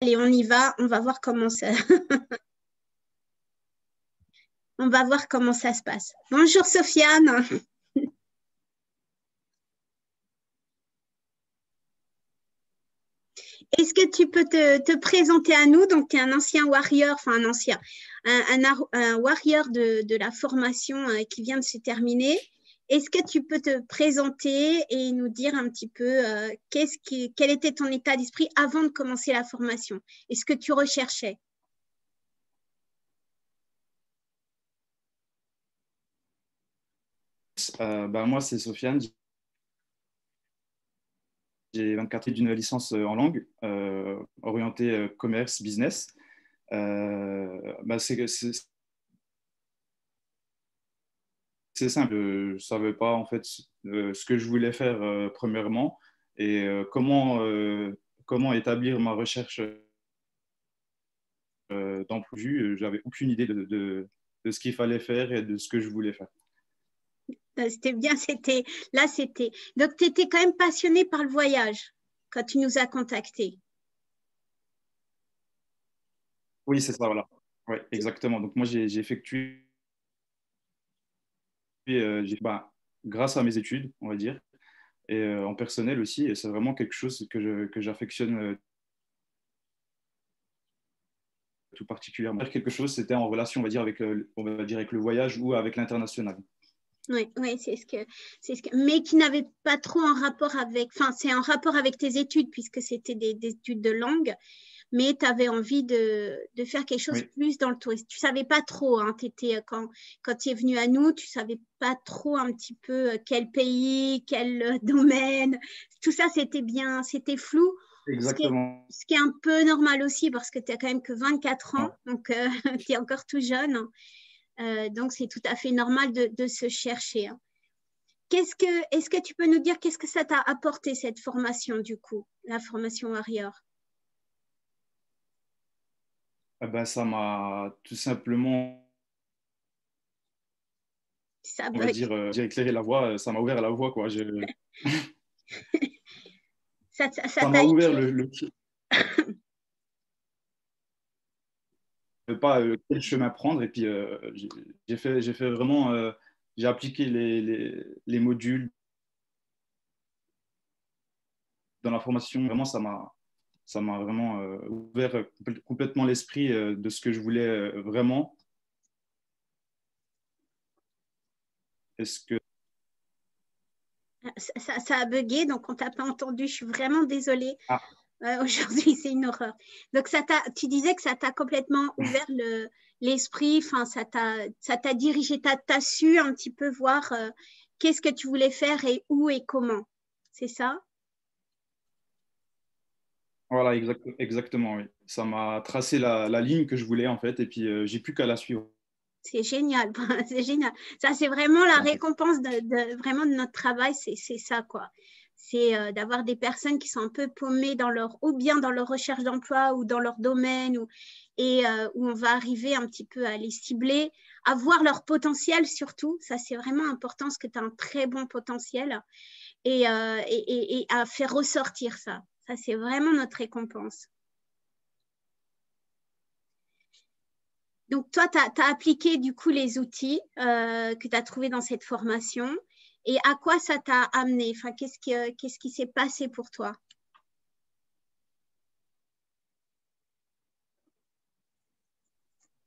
Allez, on y va. On va voir comment ça, on va voir comment ça se passe. Bonjour Sofiane. Est-ce que tu peux te présenter à nous? Donc, tu es un ancien warrior, enfin un ancien, un warrior de la formation qui vient de se terminer. Est-ce que tu peux te présenter et nous dire un petit peu quel était ton état d'esprit avant de commencer la formation? Est-ce que tu recherchais? Moi, c'est Sofiane. J'ai 24 ans d'une licence en langue, orientée commerce, business. C'est simple. Je ne savais pas en fait ce que je voulais faire premièrement et comment établir ma recherche d'emploi. J'avais aucune idée de ce qu'il fallait faire et de ce que je voulais faire. C'était bien, c'était. Donc, tu étais quand même passionné par le voyage quand tu nous as contactés. Oui, c'est ça, voilà. Ouais, exactement. Donc moi, j'ai effectué, grâce à mes études, on va dire, et en personnel aussi, et c'est vraiment quelque chose que j'affectionne tout particulièrement. Quelque chose, c'était en relation, on va dire, on va dire, avec le voyage ou avec l'international. Oui, ouais, mais qui n'avait pas trop en rapport avec, enfin, c'est en rapport avec tes études puisque c'était des études de langue, mais tu avais envie de faire quelque chose Oui, plus dans le tourisme. Tu savais pas trop, hein, quand tu es venu à nous, tu savais pas trop un petit peu quel pays, quel domaine, tout ça c'était flou, ce qui est, exactement. ce qui est un peu normal aussi parce que tu as quand même que 24 ans, donc tu es encore tout jeune. Donc, c'est tout à fait normal de se chercher. Hein. Est-ce que tu peux nous dire qu'est-ce que ça t'a apporté cette formation du coup, la formation Warrior? Ça m'a tout simplement, Ça on va bug. dire, j'ai éclairé la voie, ça m'a ouvert la voie, quoi. Ça Ça t'a m'a ouvert éclairé. pas quel chemin prendre. Et puis, j'ai fait vraiment, j'ai appliqué les modules dans la formation. Vraiment, ça m'a vraiment ouvert complètement l'esprit de ce que je voulais vraiment. Est-ce que Ça a bugué, donc on t'a pas entendu. Je suis vraiment désolée. ah, Aujourd'hui, c'est une horreur. Donc, tu disais que ça t'a complètement ouvert l'esprit, enfin, ça t'a dirigé, t'as su un petit peu voir qu'est-ce que tu voulais faire et où et comment. C'est ça? voilà, exactement, oui. Ça m'a tracé la ligne que je voulais en fait, et puis j'ai plus qu'à la suivre. C'est génial, c'est génial. Ça, c'est vraiment la En fait. récompense vraiment de notre travail, c'est ça, quoi. C'est d'avoir des personnes qui sont un peu paumées ou bien dans leur recherche d'emploi ou dans leur domaine, où on va arriver un petit peu à les cibler, à voir leur potentiel surtout. Ça, c'est vraiment important parce que tu as un très bon potentiel et à faire ressortir ça. Ça, c'est vraiment notre récompense. Donc, toi, tu as appliqué du coup les outils que tu as trouvés dans cette formation et à quoi ça t'a amené? Enfin, qu'est-ce qui s'est passé pour toi?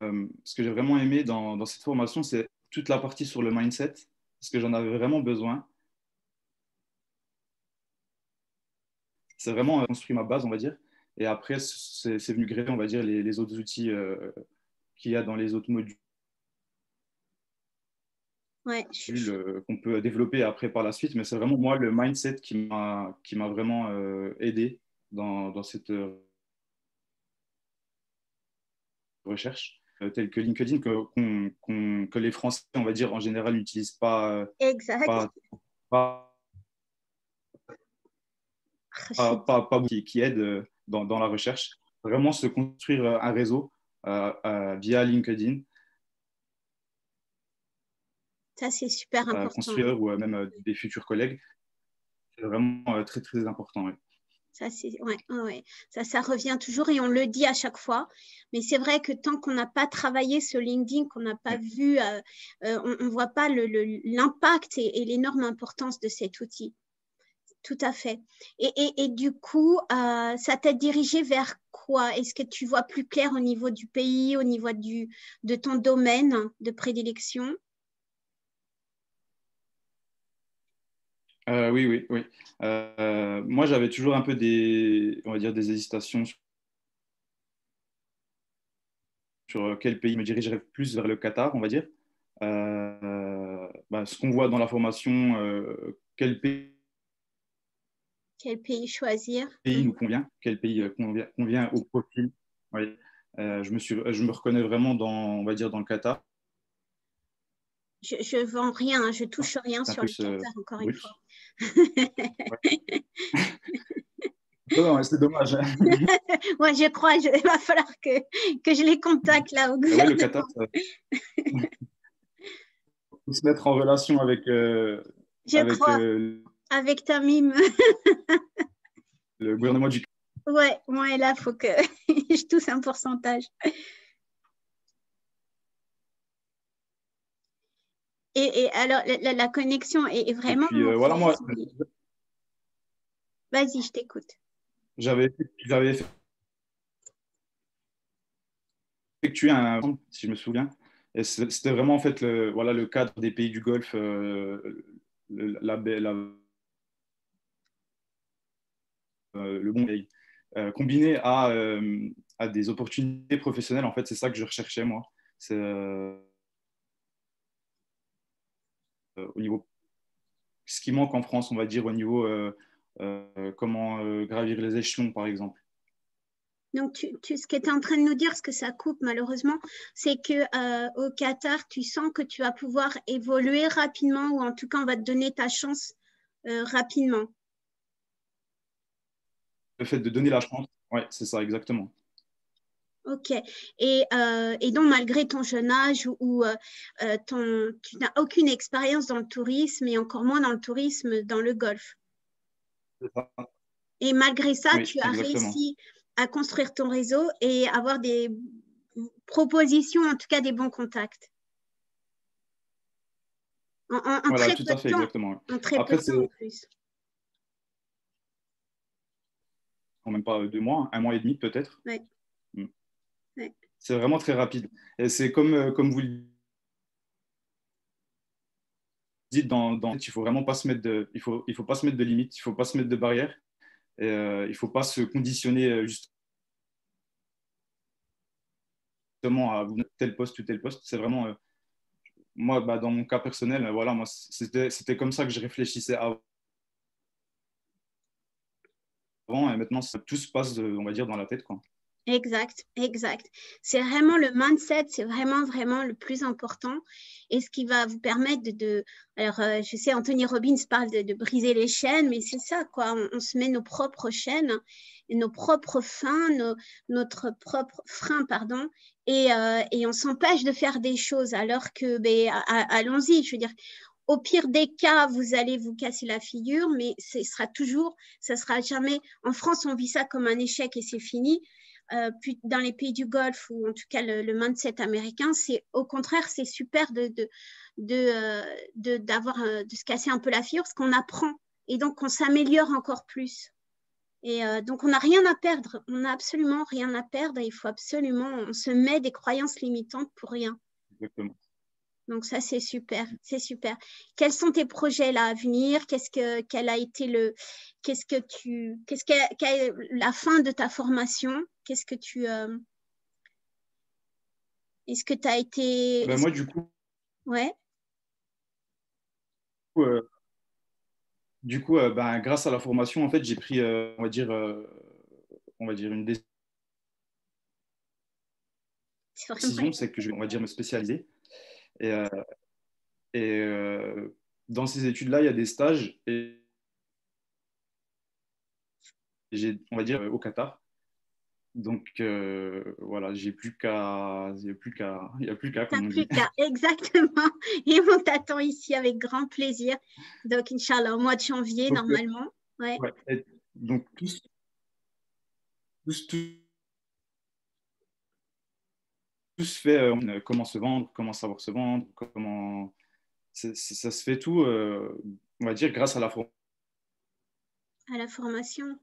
Ce que j'ai vraiment aimé dans cette formation, c'est toute la partie sur le mindset, parce que j'en avais vraiment besoin. C'est vraiment construit ma base, on va dire. Et après, c'est venu greffer, on va dire, les autres outils qu'il y a dans les autres modules Ouais, qu'on peut développer après par la suite. Mais c'est vraiment moi le mindset qui m'a vraiment aidé dans cette recherche, telle que LinkedIn, que les Français, on va dire, en général, n'utilisent exact. pas, pas, pas beaucoup, qui aide dans la recherche. Vraiment se construire un réseau via LinkedIn, Ça, c'est super important. construire ou même des futurs collègues, c'est vraiment très, très important. Ouais. Ça, ça revient toujours et on le dit à chaque fois. Mais c'est vrai que tant qu'on n'a pas travaillé ce LinkedIn, qu'on n'a pas vu, on ne voit pas l'impact et l'énorme importance de cet outil. Tout à fait. Et du coup, ça t'a dirigé vers quoi? Est-ce que tu vois plus clair au niveau du pays, au niveau de ton domaine de prédilection? Oui. Moi, j'avais toujours un peu on va dire, des hésitations sur quel pays me dirigerait plus vers le Qatar, on va dire. Ce qu'on voit dans la formation, quel Quel pays choisir? pays nous convient, quel pays convient au profil. Oui. Je me reconnais vraiment on va dire, dans le Qatar. Je vends rien, je touche rien C'est un sur peu le Qatar, encore une brut. fois. Ouais. Non, c'est dommage. Moi, je crois qu'il va falloir que je les contacte là au Ouais, le gouvernement. Qatar, ça faut se mettre en relation avec, Je crois, avec ta mime. le gouvernement du Ouais, là, il faut que je touche un pourcentage. Et alors, la connexion est Et vraiment... puis voilà, moi, Vas-y, je t'écoute. j'avais effectué si je me souviens. Et c'était vraiment en fait le cadre des pays du Golfe, le bon pays, combiné à des opportunités professionnelles. En fait, c'est ça que je recherchais moi. C'est au niveau ce qui manque en France, on va dire au niveau comment gravir les échelons, par exemple. Donc, ce que tu es en train de nous dire, parce que ça coupe malheureusement, c'est qu'au Qatar, tu sens que tu vas pouvoir évoluer rapidement ou en tout cas, on va te donner ta chance rapidement. Le fait de donner la chance, ouais, c'est ça, exactement. Ok. Et donc, malgré ton jeune âge tu n'as aucune expérience dans le tourisme et encore moins dans le tourisme dans le golfe. Et malgré ça, Oui, tu as exactement. réussi à construire ton réseau et avoir des propositions, en tout cas des bons contacts. En Voilà, très tout peu à de fait, temps. exactement. En très peu Après, de temps en plus. même pas 2 mois, 1 mois et demi peut-être. Ouais. Mm. Ouais. C'est vraiment très rapide. Et c'est comme vous le dites, il faut vraiment pas se mettre il faut pas se mettre de limites, il faut pas se mettre de barrières. Et, il faut pas se conditionner justement à tel poste ou tel poste. C'est vraiment, moi, dans mon cas personnel, voilà, moi, c'était comme ça que je réfléchissais avant. Et maintenant, tout se passe, on va dire, dans la tête, quoi. Exact. C'est vraiment le mindset, c'est vraiment le plus important et ce qui va vous permettre alors, je sais, Anthony Robbins parle de briser les chaînes, mais c'est ça, quoi. On se met nos propres chaînes, nos propres notre propre frein, pardon, et on s'empêche de faire des choses alors que, allons-y, je veux dire, au pire des cas, vous allez vous casser la figure, mais ça sera jamais, en France, on vit ça comme un échec et c'est fini. Puis dans les pays du Golfe ou en tout cas le mindset américain, c'est au contraire, c'est super de se casser un peu la figure parce qu'on apprend et donc on s'améliore encore plus. Et donc on n'a rien à perdre, on n'a absolument rien à perdre et il faut absolument, on se met des croyances limitantes pour rien. Exactement. Donc ça, c'est super, c'est super. Quels sont tes projets là à venir? Quel a été la fin de ta formation? Est-ce que tu as été... Moi, du coup, Ouais, euh, grâce à la formation, en fait, j'ai pris, on va dire une c'est décision, vraiment... c'est que je vais, on va dire, me spécialiser. Et, dans ces études-là, il y a des stages et on va dire, au Qatar. Donc voilà, il n'y a plus qu'à, T'as comme on plus dit. qu'à, exactement. Et on t'attend ici avec grand plaisir. Donc, Inch'Allah, au mois de janvier, Donc, normalement. Ouais. ouais. Donc tout se fait, comment se vendre, comment savoir se vendre, comment ça se fait tout, on va dire, grâce à la À la formation.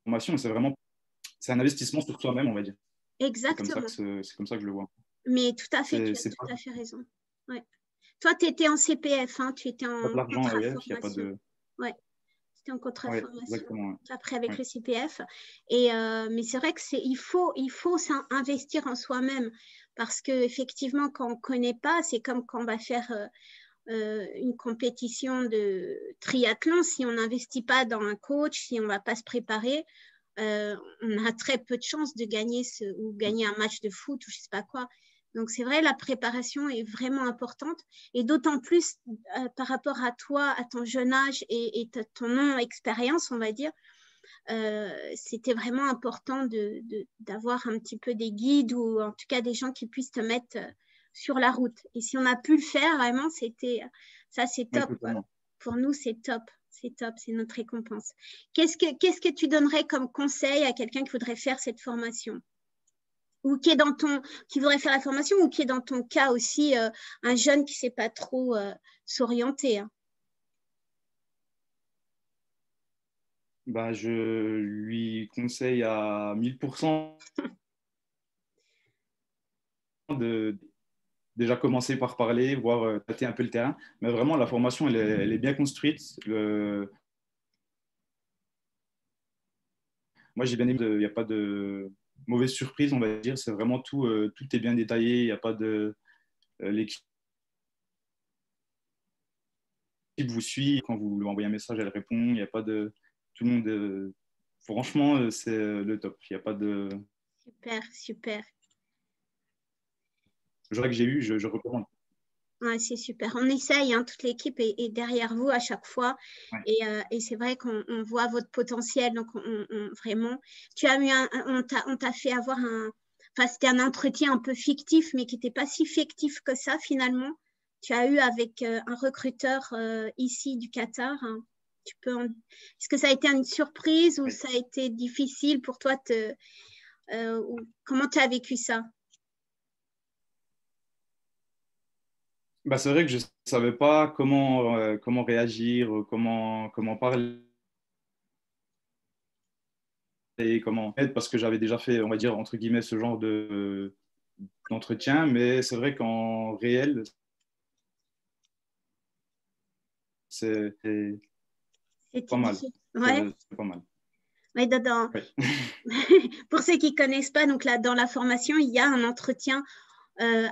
formation. C'est un investissement sur soi-même, on va dire. Exactement. C'est comme ça que je le vois. Mais tout à fait, tu as tout à fait raison. Ouais. Toi, tu étais en CPF, hein, tu étais en contrat-formation. Il y a pas de... Ouais, c'était en contrat-formation. Ouais, après, avec le CPF. Mais c'est vrai qu'il faut investir en soi-même parce qu'effectivement, quand on ne connaît pas, c'est comme quand on va faire une compétition de triathlon. Si on n'investit pas dans un coach, si on ne va pas se préparer, on a très peu de chances de gagner ou gagner un match de foot ou je ne sais pas quoi. Donc, c'est vrai, la préparation est vraiment importante et d'autant plus par rapport à toi, à ton jeune âge et ton non-expérience, on va dire, c'était vraiment important d'avoir un petit peu des guides ou en tout cas des gens qui puissent te mettre sur la route. Et si on a pu le faire, vraiment, ça, c'est top. Ouais, pour nous, c'est top. C'est top, c'est notre récompense. Qu'est-ce que tu donnerais comme conseil à quelqu'un qui voudrait faire cette formation ou qui voudrait faire la formation ou qui est dans ton cas aussi un jeune qui ne sait pas trop s'orienter, hein. Bah, je lui conseille à 1000% de déjà commencer par parler, voir tâter un peu le terrain. Mais vraiment, la formation, elle est bien construite. Moi, j'ai bien aimé, il n'y a pas de mauvaise surprise, on va dire. C'est vraiment tout, tout est bien détaillé. Il n'y a pas de. L'équipe vous suit. Quand vous lui envoyez un message, elle répond. Il n'y a pas de. Tout le monde. Franchement, c'est le top. Il n'y a pas de. Super, super. Le jour que j'ai eu, je recommande. Ouais, c'est super. On essaye, hein, toute l'équipe est derrière vous à chaque fois. Ouais. Et c'est vrai qu'on voit votre potentiel. Donc, vraiment, tu as eu on t'a fait avoir enfin, c'était un entretien un peu fictif, mais qui n'était pas si fictif que ça finalement. Tu as eu avec un recruteur ici du Qatar, hein. Est-ce que ça a été une surprise ou Ouais. ça a été difficile pour toi comment tu as vécu ça? Bah, c'est vrai que je ne savais pas comment réagir, comment parler, comment être, parce que j'avais déjà fait, on va dire, entre guillemets, ce genre d'entretien. Mais c'est vrai qu'en réel, c'est C'était pas mal. difficile. Ouais. C'est pas mal. Ouais, Ouais. pour ceux qui ne connaissent pas, donc là, dans la formation, il y a un entretien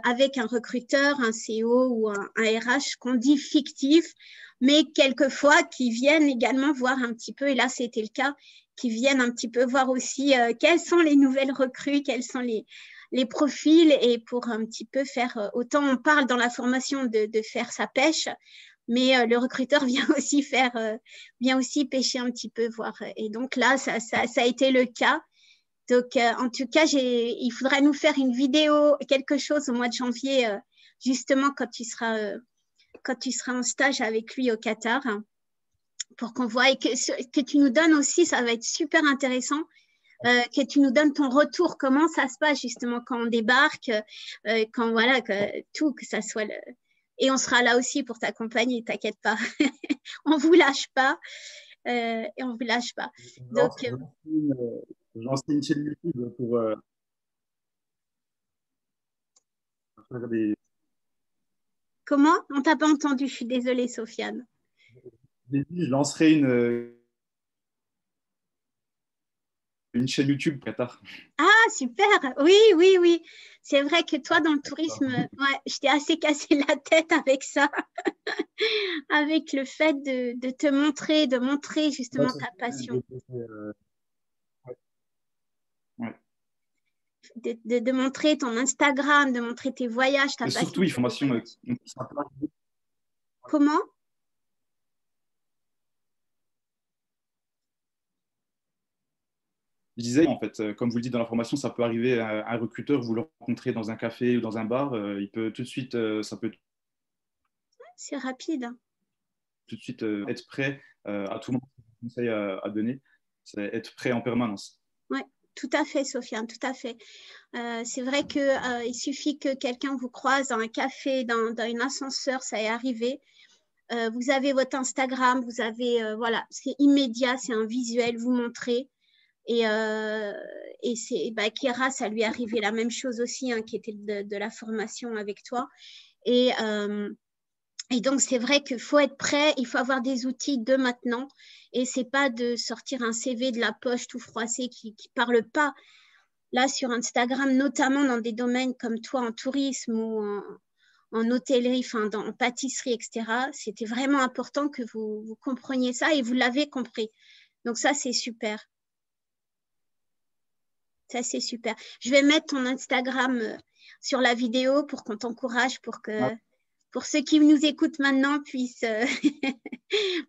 avec un recruteur, un CEO ou un RH qu'on dit fictif, mais quelquefois qui viennent également voir un petit peu, et là c'était le cas, qui viennent un petit peu voir aussi quelles sont les nouvelles recrues, quels sont les profils, et pour un petit peu faire, autant on parle dans la formation de faire sa pêche, mais le recruteur vient aussi pêcher un petit peu, voir. Et donc là, ça a été le cas. Donc, en tout cas, il faudra nous faire une vidéo, quelque chose au mois de janvier, justement quand tu seras en stage avec lui au Qatar, hein, pour qu'on voit et que tu nous donnes aussi, ça va être super intéressant, que tu nous donnes ton retour, comment ça se passe justement quand on débarque, quand voilà, que ça soit le... Et on sera là aussi pour t'accompagner, t'inquiète pas. On vous lâche pas. Et on vous lâche pas. Donc, J'ai lancé une chaîne YouTube pour faire des. comment? On t'a pas entendu, je suis désolée, Sofiane. Je lancerai une chaîne YouTube Qatar. Ah, super. Oui, oui, oui. C'est vrai que toi, dans le tourisme, ouais, je t'ai assez cassé la tête avec ça, avec le fait de te montrer, de montrer justement ta passion, Ouais. de montrer ton Instagram, de montrer tes voyages, ta Et passion surtout, pour les formation. voyages. Comment? Je disais, en fait, comme vous le dites dans la formation, ça peut arriver à un recruteur, vous le rencontrez dans un café ou dans un bar, il peut tout de suite, ça peut C'est rapide, hein. tout de suite être prêt à tout moment. Conseil à donner, c'est être prêt en permanence. Ouais, tout à fait, Sofiane, tout à fait. C'est vrai qu'il suffit que quelqu'un vous croise dans un café, dans un ascenseur, ça est arrivé. Vous avez votre Instagram, vous avez, voilà, c'est immédiat, c'est un visuel, vous montrez. Et c'est Kira, ça lui est arrivé la même chose aussi, hein, qui était de la formation avec toi. Et donc, c'est vrai qu'il faut être prêt, il faut avoir des outils de maintenant. Et c'est pas de sortir un CV de la poche tout froissé qui parle pas. Là, sur Instagram, notamment dans des domaines comme toi, en tourisme ou en hôtellerie, enfin, en pâtisserie, etc., c'était vraiment important que vous compreniez ça et vous l'avez compris. Donc, ça, c'est super. Ça, c'est super. Je vais mettre ton Instagram sur la vidéo pour qu'on t'encourage, pour ceux qui nous écoutent maintenant puissent,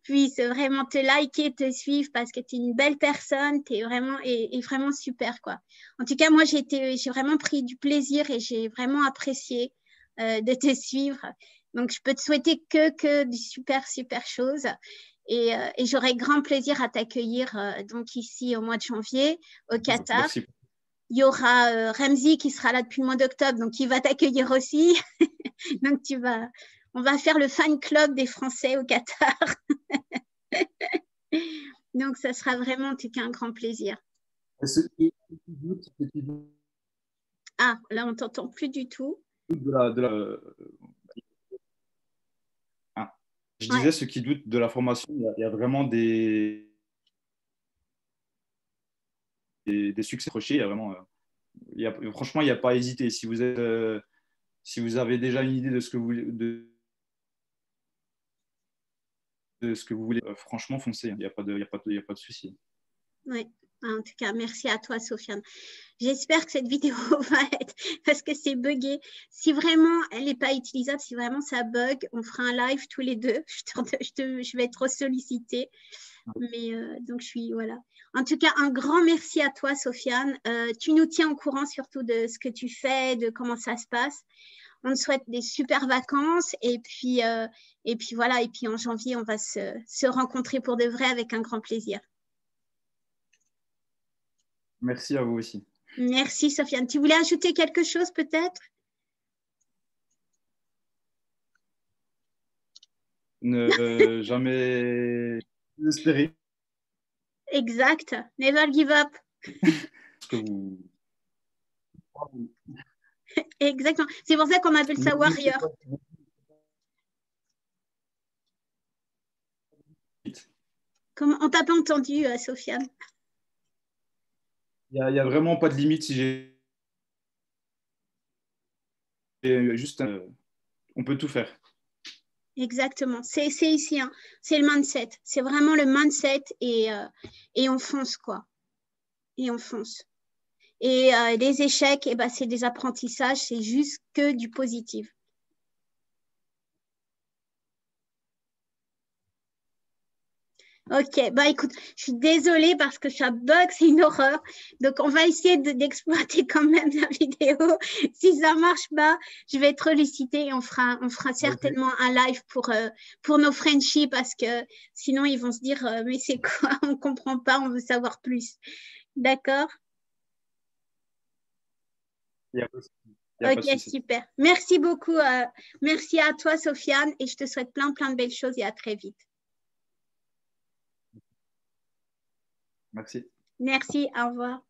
puissent vraiment te liker, te suivre parce que tu es une belle personne, tu es vraiment, et vraiment super, quoi. En tout cas, moi, j'ai vraiment pris du plaisir et j'ai vraiment apprécié de te suivre. Donc, je peux te souhaiter que du super, super choses. Et j'aurai grand plaisir à t'accueillir donc ici au mois de janvier au Qatar. Merci. Il y aura Ramzi qui sera là depuis le mois d'octobre, donc il va t'accueillir aussi. Donc on va faire le fan club des Français au Qatar. Donc ça sera vraiment en tout cas un grand plaisir. Ah, là on t'entend plus du tout. Je disais, ceux qui doutent de la formation, il y a vraiment des succès crochés. Il y a vraiment, franchement, il n'y a pas à hésiter. Si vous avez déjà une idée de ce que vous voulez, franchement, foncez. Il n'y a pas de souci. Oui. En tout cas, merci à toi, Sofiane. J'espère que cette vidéo va être, parce que c'est buggé. Si vraiment elle n'est pas utilisable, si vraiment ça bug, on fera un live tous les deux. Je vais être sollicitée. Mais donc, voilà. En tout cas, un grand merci à toi, Sofiane. Tu nous tiens au courant surtout de ce que tu fais, de comment ça se passe. On te souhaite des super vacances. Et puis voilà. Et puis en janvier, on va se rencontrer pour de vrai avec un grand plaisir. Merci à vous aussi. Merci, Sofiane. Tu voulais ajouter quelque chose peut-être? Ne jamais désespérer. Exact. Never give up. Exactement. C'est pour ça qu'on appelle ça warrior. On t'a pas entendu, Sofiane? Il n'y a vraiment pas de limite si j'ai juste on peut tout faire. Exactement. C'est ici, hein. C'est le mindset. C'est vraiment le mindset et on fonce, quoi. Et on fonce. Et les échecs, c'est des apprentissages, c'est juste que du positif. Ok, écoute, je suis désolée parce que ça bug, c'est une horreur. Donc, on va essayer d'exploiter quand même la vidéo. Si ça marche pas, je vais être sollicitée et on fera certainement un live pour nos Frenchies parce que sinon, ils vont se dire, mais c'est quoi? On comprend pas, on veut savoir plus. D'accord? Ok, super. Merci beaucoup. Merci à toi, Sofiane, et je te souhaite plein de belles choses et à très vite. Merci. Merci, au revoir.